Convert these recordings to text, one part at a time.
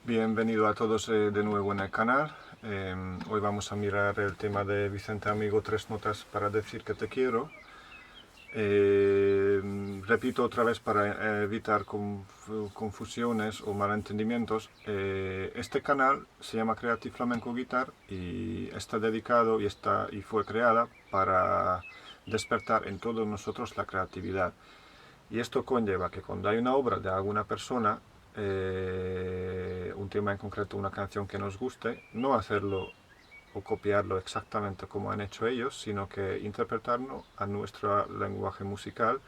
Bienvenido a todos de nuevo en el canal. Hoy vamos a mirar el tema de Vicente Amigo, Tres notas para decir que te quiero. Repito otra vez para evitar confusiones o malentendimientos. Este canal se llama Creative Flamenco Guitar y está dedicado y fue creada para despertar en todos nosotros la creatividad. Y esto conlleva que cuando hay una obra de alguna persona, un tema en concreto, una canción que nos guste, no hacerlo o copiarlo exactamente como han hecho ellos, sino que interpretarlo a nuestro lenguaje musical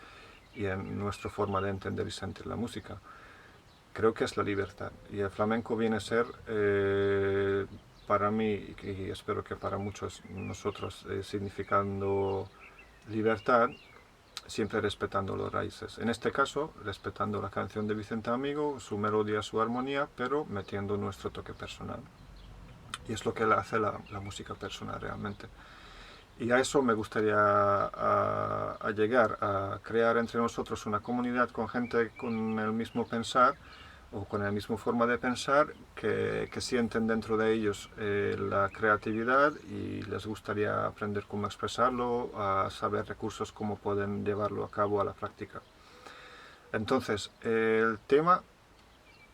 y en nuestra forma de entender y sentir la música. Creo que es la libertad, y el flamenco viene a ser, para mí, y espero que para muchos nosotros, significando libertad, siempre respetando las raíces. En este caso, respetando la canción de Vicente Amigo, su melodía, su armonía, pero metiendo nuestro toque personal. Y es lo que hace la música personal realmente. Y a eso me gustaría a llegar, a crear entre nosotros una comunidad con gente con el mismo pensar, o con la misma forma de pensar, que sienten dentro de ellos la creatividad y les gustaría aprender cómo expresarlo, a saber recursos cómo pueden llevarlo a cabo a la práctica. Entonces, el tema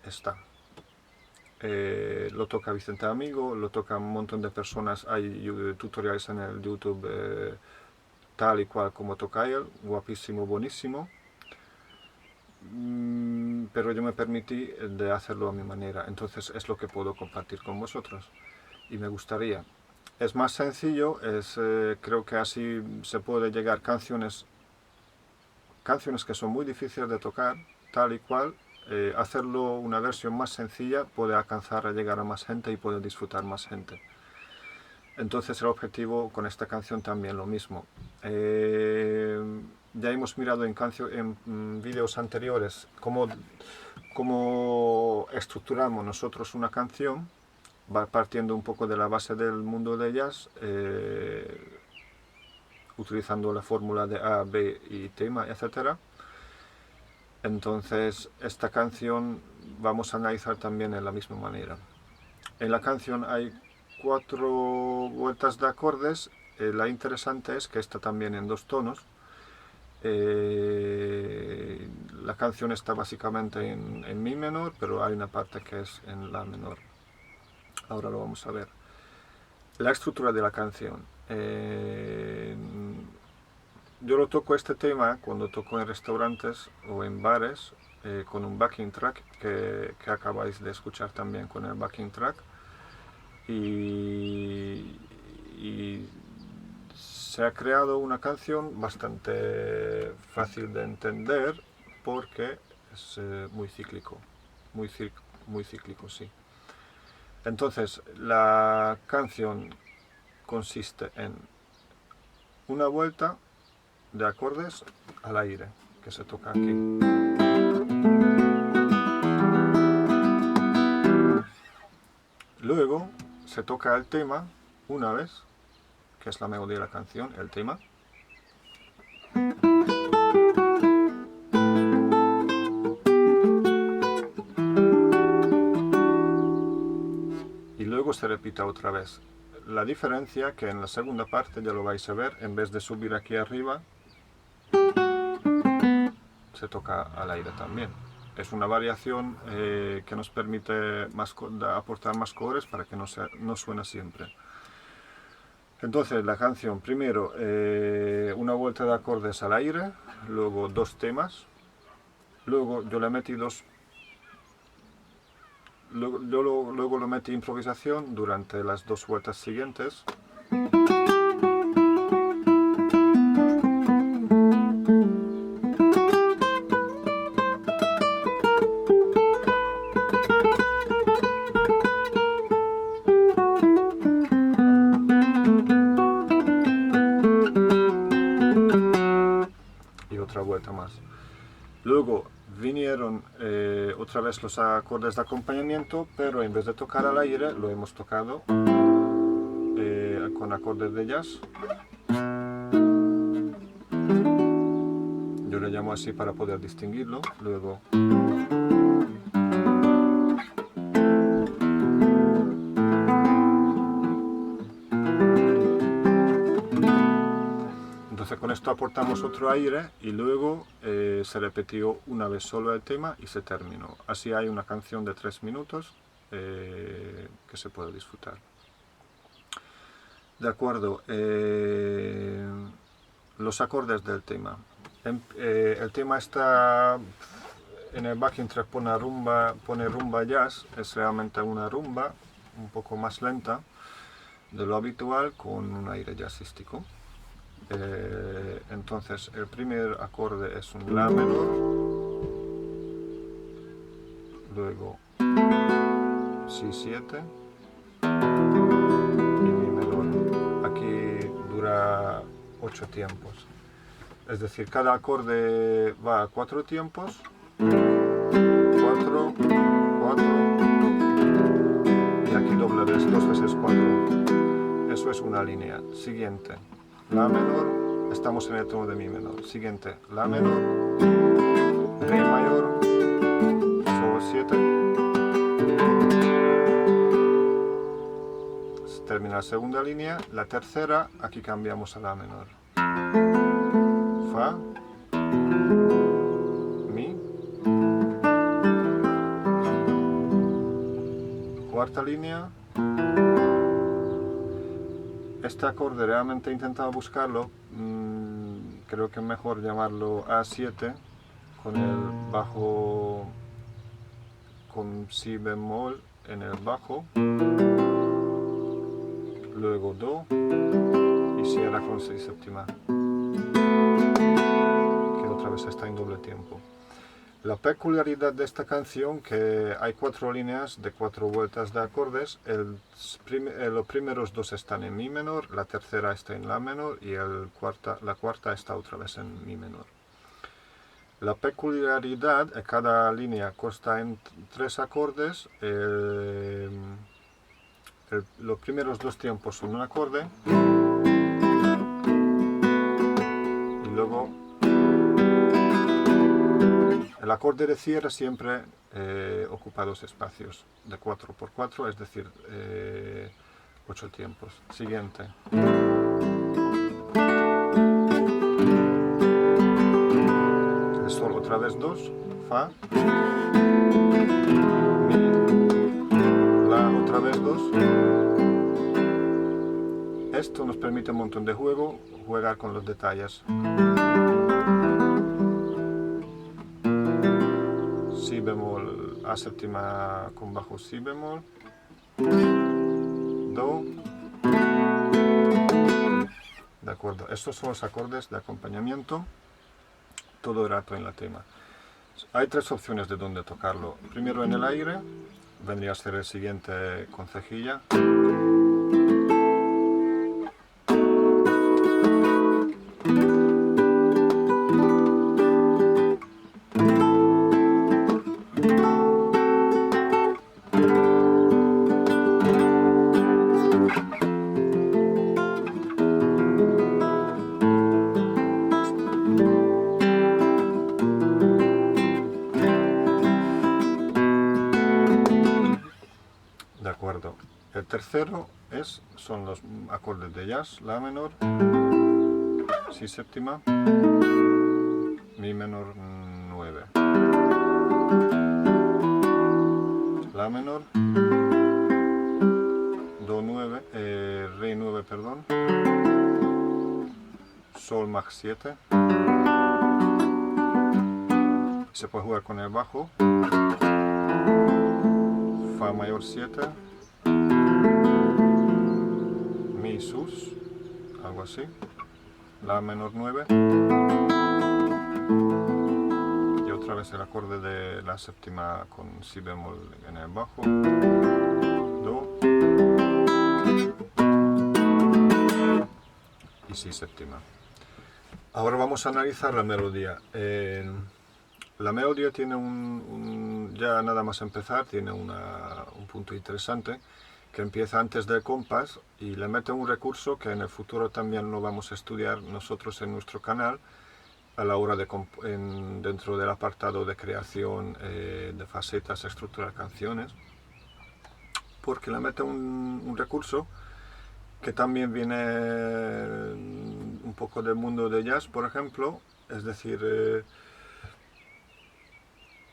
está. Lo toca Vicente Amigo, lo toca un montón de personas, hay tutoriales en el YouTube tal y cual como toca él, guapísimo, buenísimo. Pero yo me permití de hacerlo a mi manera, entonces es lo que puedo compartir con vosotros y me gustaría. Es más sencillo, creo que así se puede llegar canciones canciones que son muy difíciles de tocar, tal y cual, hacerlo una versión más sencilla puede alcanzar a llegar a más gente y puede disfrutar más gente. Entonces el objetivo con esta canción también lo mismo. Ya hemos mirado en vídeos anteriores cómo estructuramos nosotros una canción, va partiendo un poco de la base del mundo de jazz, utilizando la fórmula de A, B y tema, etc. Entonces esta canción vamos a analizar también de la misma manera. En la canción hay 4 vueltas de acordes. La interesante es que está también en 2 tonos. La canción está básicamente en mi menor, pero hay una parte que es en la menor. Ahora lo vamos a ver. La estructura de la canción. Yo lo toco este tema cuando toco en restaurantes o en bares con un backing track que acabáis de escuchar también con el backing track. Y se ha creado una canción bastante fácil de entender porque es muy cíclico, muy cíclico, sí. Entonces la canción consiste en una vuelta de acordes al aire que se toca aquí. Luego se toca el tema una vez, que es la melodía de la canción, el tema. Y luego se repita otra vez. La diferencia que en la segunda parte ya lo vais a ver, en vez de subir aquí arriba, se toca al aire también. Es una variación que nos permite aportar más colores para que no suene siempre. Entonces la canción, primero una vuelta de acordes al aire, luego 2 temas, luego yo le metí luego lo metí improvisación durante las 2 vueltas siguientes. Y otra vuelta más. Luego vinieron otra vez los acordes de acompañamiento, pero en vez de tocar al aire lo hemos tocado con acordes de jazz. Yo le llamo así para poder distinguirlo. Luego entonces con esto aportamos otro aire y luego se repitió una vez solo el tema y se terminó. Así hay una canción de 3 minutos que se puede disfrutar. De acuerdo, los acordes del tema. El tema está en el backing track, pone rumba jazz, es realmente una rumba un poco más lenta de lo habitual con un aire jazzístico. Entonces el primer acorde es un la menor, luego si 7 y mi menor. Aquí dura 8 tiempos, es decir, cada acorde va a 4 tiempos, 4, 4 y aquí doble vez, 2 veces 4. Eso es una línea. Siguiente, la menor, estamos en el tono de mi menor. Siguiente, la menor, re mayor, sol 7. Termina la segunda línea. La tercera, aquí cambiamos a la menor. Fa, mi. Cuarta línea. Este acorde realmente he intentado buscarlo, creo que es mejor llamarlo A7 con el bajo, con si bemol en el bajo, luego do y si era con 6 séptima. Que otra vez está en doble tiempo. La peculiaridad de esta canción que hay 4 líneas de 4 vueltas de acordes. Los primeros 2 están en mi menor, la tercera está en la menor y la cuarta está otra vez en mi menor. La peculiaridad, cada línea consta en 3 acordes. Los primeros 2 tiempos son un acorde y luego el acorde de cierre siempre ocupa 2 espacios de 4×4, es decir, 8 tiempos. Siguiente. El sol otra vez 2, fa, mi, la otra vez 2. Esto nos permite un montón de jugar con los detalles. Si bemol, A séptima con bajo si bemol, do. De acuerdo, estos son los acordes de acompañamiento todo el rato en la tema. Hay 3 opciones de dónde tocarlo. Primero en el aire, vendría a ser el siguiente con cejilla. De acuerdo. El tercero son los acordes de jazz, la menor, si séptima, mi menor 9, la menor, do 9, re 9, perdón, sol mag 7, se puede jugar con el bajo, fa mayor 7, mi sus, algo así, la menor 9 y otra vez el acorde de la séptima con si bemol en el bajo, do y si séptima. Ahora vamos a analizar la melodía. La melodía tiene ya nada más empezar, tiene un punto interesante que empieza antes del compás y le mete un recurso que en el futuro también lo vamos a estudiar nosotros en nuestro canal a la hora dentro del apartado de creación de facetas, estructurar canciones, porque le mete un recurso que también viene un poco del mundo de jazz, por ejemplo, es decir,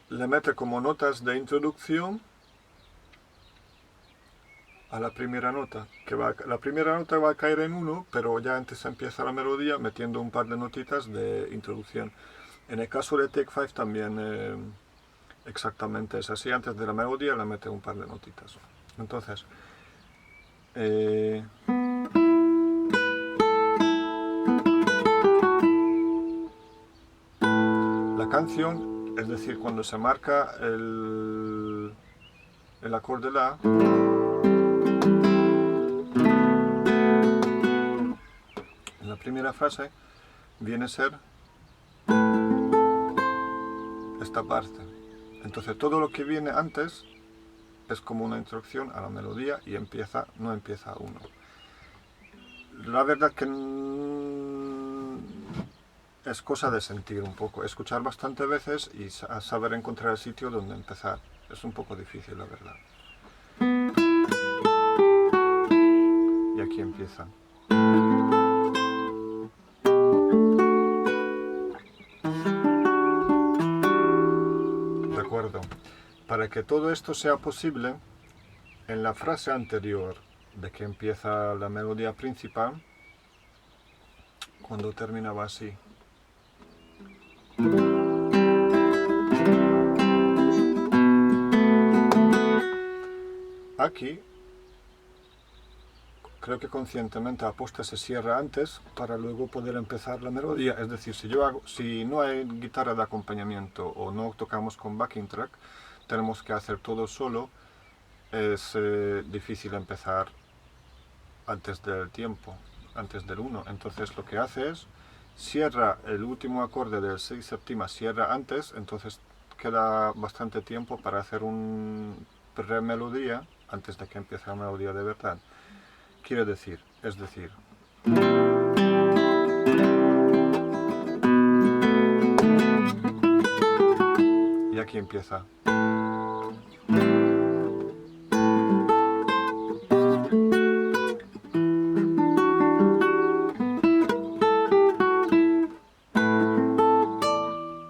le mete como notas de introducción a la primera nota, la primera nota va a caer en 1, pero ya antes empieza la melodía metiendo un par de notitas de introducción. En el caso de Take 5 también exactamente es así, antes de la melodía le mete un par de notitas. Entonces, la canción, es decir, cuando se marca el acorde La, en la primera frase viene a ser esta parte. Entonces todo lo que viene antes es como una introducción a la melodía y no empieza a 1. La verdad que es cosa de sentir un poco, escuchar bastantes veces y saber encontrar el sitio donde empezar. Es un poco difícil, la verdad. Y aquí empieza. De acuerdo. Para que todo esto sea posible, en la frase anterior de que empieza la melodía principal, cuando terminaba así, aquí creo que conscientemente aposta se cierra antes para luego poder empezar la melodía. Es decir, si no hay guitarra de acompañamiento o no tocamos con backing track, tenemos que hacer todo solo, es difícil empezar antes del tiempo, antes del 1. Entonces lo que hace es cierra el último acorde del 6 séptima, cierra antes, entonces queda bastante tiempo para hacer un pre-melodía antes de que empiece la melodía de verdad. Quiere decir, es decir, y aquí empieza.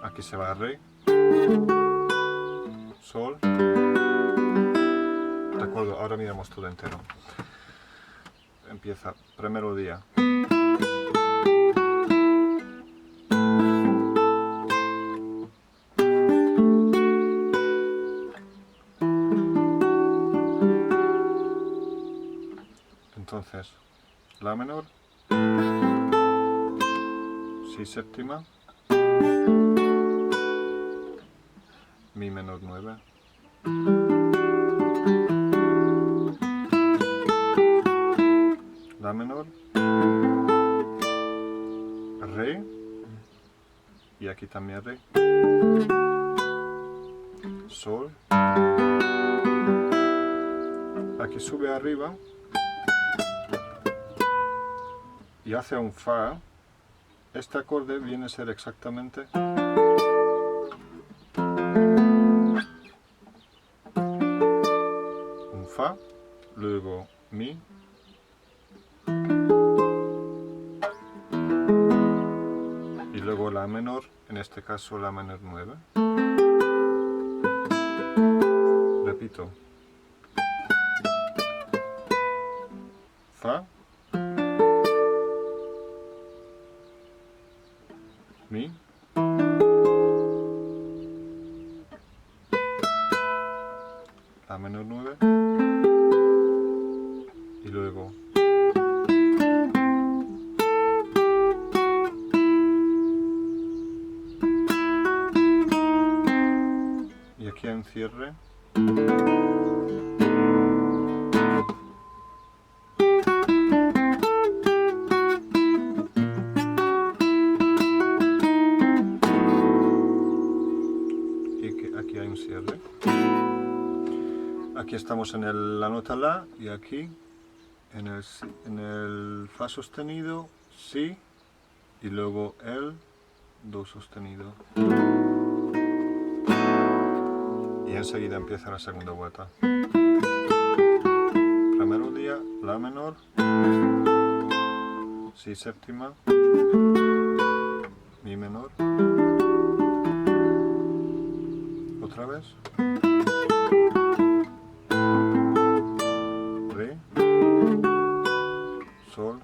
Aquí se va a re, sol. De acuerdo, ahora miramos todo entero. Empieza premelodía. Entonces, la menor, si séptima, mi menor 9, la menor, re, y aquí también re, sol, aquí sube arriba y hace un fa. Este acorde viene a ser exactamente un fa, luego mi, y luego la menor, en este caso la menor 9. Repito, fa, mi, la menor 9 y luego y aquí en cierre y aquí hay un cierre. Aquí estamos en la nota la y aquí en el fa sostenido, si, y luego el do sostenido. Y enseguida empieza la segunda vuelta. La melodía, la menor, si séptima, mi menor, otra vez, re, sol,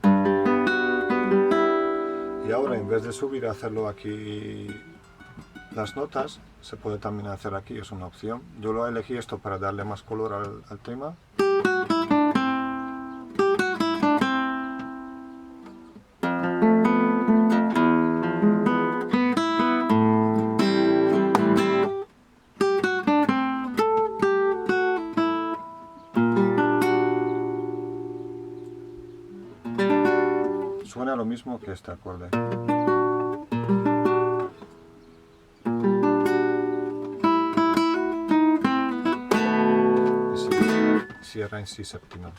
y ahora en vez de subir a hacerlo aquí las notas, se puede también hacer aquí, es una opción. Yo lo elegí esto para darle más color al tema. Suena lo mismo que este acorde. Cierra en si séptima.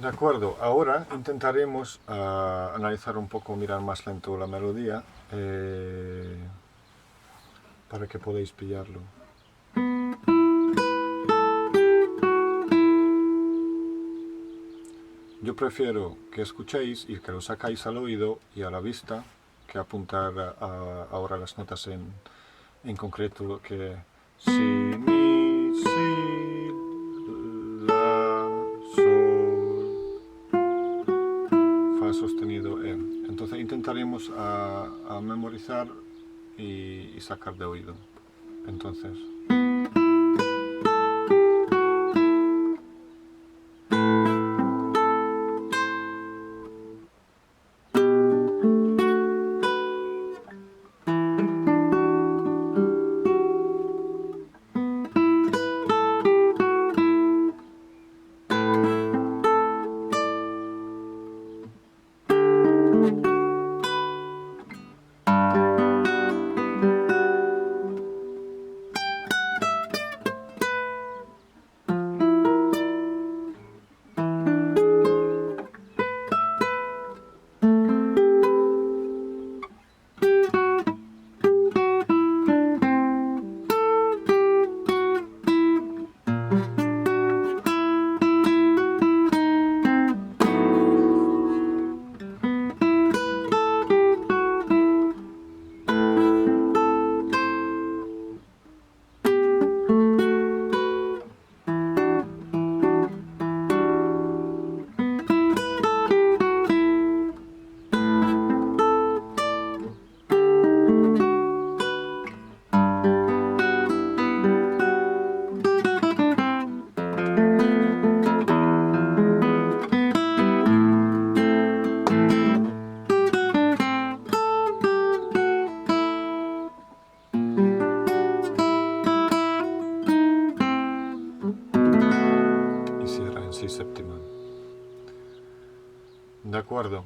De acuerdo, ahora intentaremos analizar un poco, mirar más lento la melodía para que podáis pillarlo. Yo prefiero que escuchéis y que lo sacáis al oído y a la vista que apuntar ahora las notas en concreto, que si, mi, si, la, sol, fa sostenido, e. Entonces intentaremos a memorizar y sacar de oído. Entonces, acuerdo.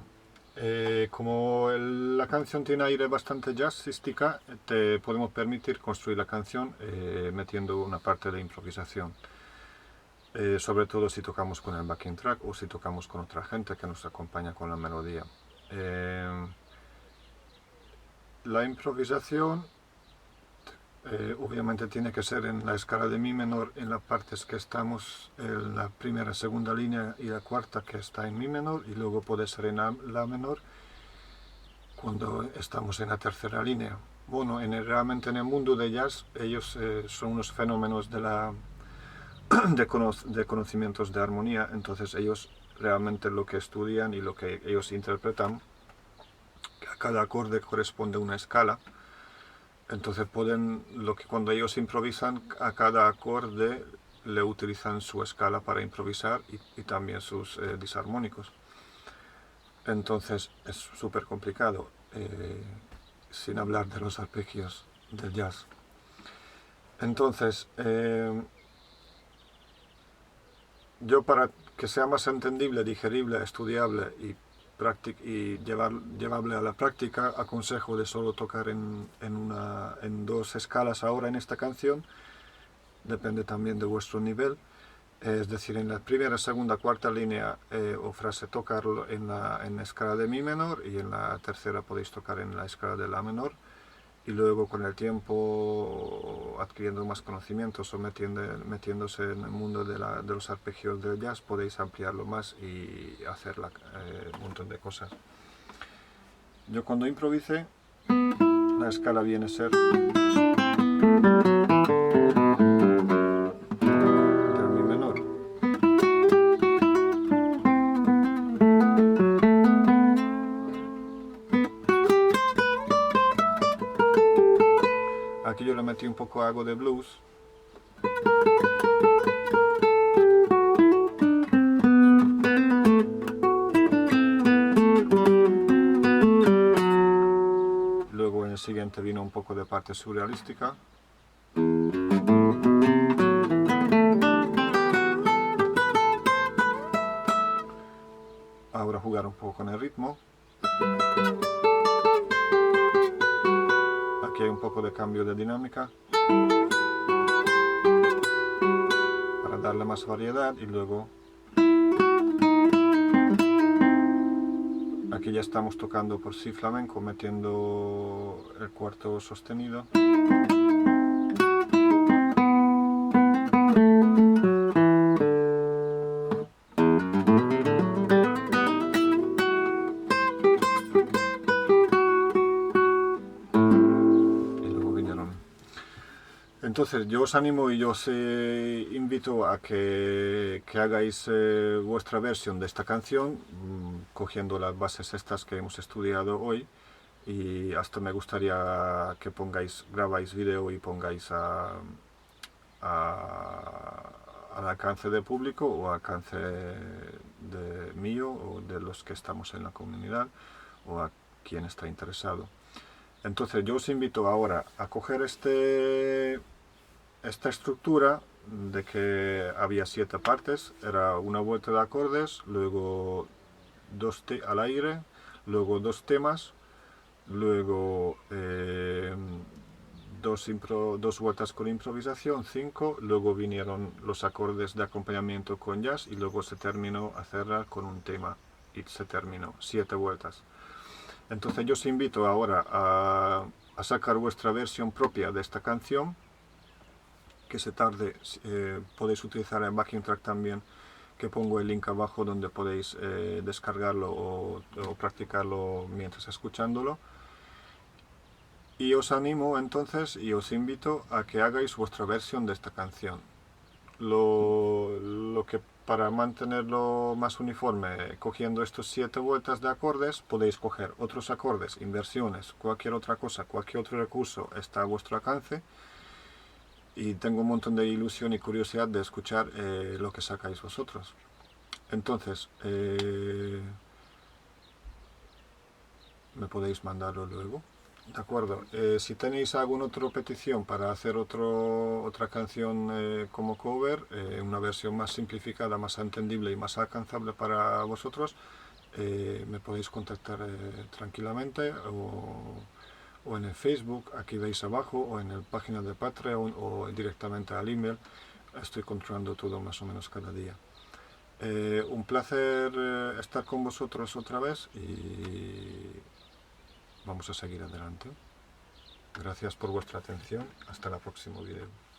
Como la canción tiene aire bastante jazzística, te podemos permitir construir la canción metiendo una parte de improvisación. Sobre todo si tocamos con el backing track o si tocamos con otra gente que nos acompaña con la melodía. La improvisación obviamente tiene que ser en la escala de mi menor en las partes que estamos en la primera, segunda línea y la cuarta que está en mi menor, y luego puede ser en la menor cuando estamos en la tercera línea. Bueno, realmente en el mundo de jazz ellos son unos fenómenos de conocimientos de armonía, entonces ellos realmente lo que estudian y lo que ellos interpretan, que a cada acorde corresponde una escala. Entonces cuando ellos improvisan, a cada acorde le utilizan su escala para improvisar y también sus disarmónicos. Entonces es súper complicado, sin hablar de los arpegios del jazz. Entonces, yo para que sea más entendible, digerible, estudiable y llevable a la práctica, aconsejo de solo tocar en dos escalas ahora en esta canción, depende también de vuestro nivel, es decir, en la primera, segunda, cuarta línea o frase tocarlo en la escala de mi menor, y en la tercera podéis tocar en la escala de la menor, y luego con el tiempo, adquiriendo más conocimientos o metiéndose en el mundo de los arpegios del jazz, podéis ampliarlo más y hacer un montón de cosas. Yo cuando improvise, la escala viene a ser del mi menor. Aquí yo le metí un poco algo de blues. Luego en el siguiente vino un poco de parte surrealística. Ahora jugar un poco con el ritmo. Aquí hay un poco de cambio de dinámica para darle más variedad, y luego aquí ya estamos tocando por sí flamenco, metiendo el cuarto sostenido. Entonces yo os animo y yo os invito a que hagáis vuestra versión de esta canción, cogiendo las bases estas que hemos estudiado hoy, y hasta me gustaría que grabáis vídeo y pongáis al alcance del público o al alcance de mío o de los que estamos en la comunidad o a quien está interesado. Entonces yo os invito ahora a coger esta estructura de que había 7 partes, era una vuelta de acordes, luego al aire, luego 2 temas, luego 2 vueltas con improvisación, 5, luego vinieron los acordes de acompañamiento con jazz y luego se terminó a cerrar con un tema y se terminó, 7 vueltas. Entonces yo os invito ahora a sacar vuestra versión propia de esta canción, que se tarde. Podéis utilizar el backing track también, que pongo el link abajo donde podéis descargarlo o practicarlo mientras escuchándolo. Y os animo entonces y os invito a que hagáis vuestra versión de esta canción. Lo que para mantenerlo más uniforme, cogiendo estos 7 vueltas de acordes, podéis coger otros acordes, inversiones, cualquier otra cosa, cualquier otro recurso está a vuestro alcance. Y tengo un montón de ilusión y curiosidad de escuchar lo que sacáis vosotros. Entonces, me podéis mandarlo luego. De acuerdo. Si tenéis alguna otra petición para hacer otra canción como cover, una versión más simplificada, más entendible y más alcanzable para vosotros, me podéis contactar tranquilamente o en el Facebook, aquí veis abajo, o en la página de Patreon o directamente al email. Estoy controlando todo más o menos cada día. Un placer estar con vosotros otra vez y vamos a seguir adelante. Gracias por vuestra atención. Hasta el próximo video.